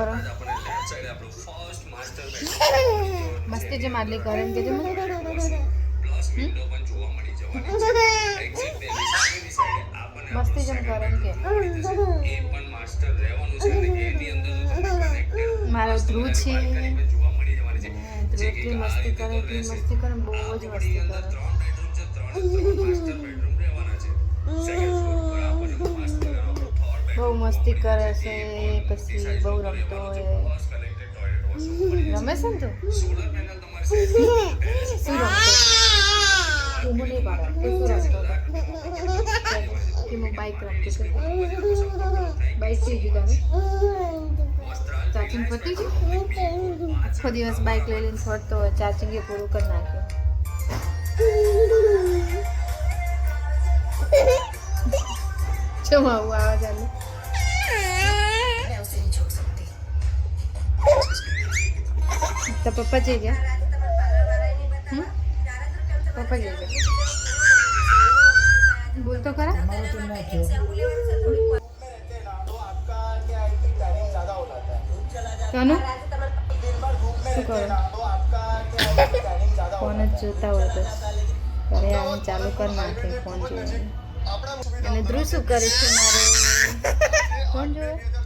કરો મસ્તી જે માટલી કરે કે મસ્તી જેમ કરે કે મારો ધ્રુવ છે ધ્રુવ એટલી મસ્તી કરે બહુ જ મસ્તી કરે બહુ મસ્તી કરે છે પછી બહુ રમતો હોય રમે છે ને તું શું રમતો તું મને પાડે તું શું રમતો કે હું બાઇક રમતી હતી બાઇક થઈ ગયું તમે ચાર્જિંગ પતી ગયું આખો દિવસ બાઇક લઈ લઈને ફરતો હોય ચાર્જિંગ એ પૂરું કરી નાખ્યું શું આવું આવાજ આવું તો પપ્પા જઈ ગયા પપ્પા જઈ ગયા બોલ તો ખરા કોનું શું કરો ફોન જ જોતા હોય બસ ઘરે આવીને ચાલુ કરી નાખે ફોન જોઈને અને ધ્રુવ શું કરે છે મારે ફોન જોવે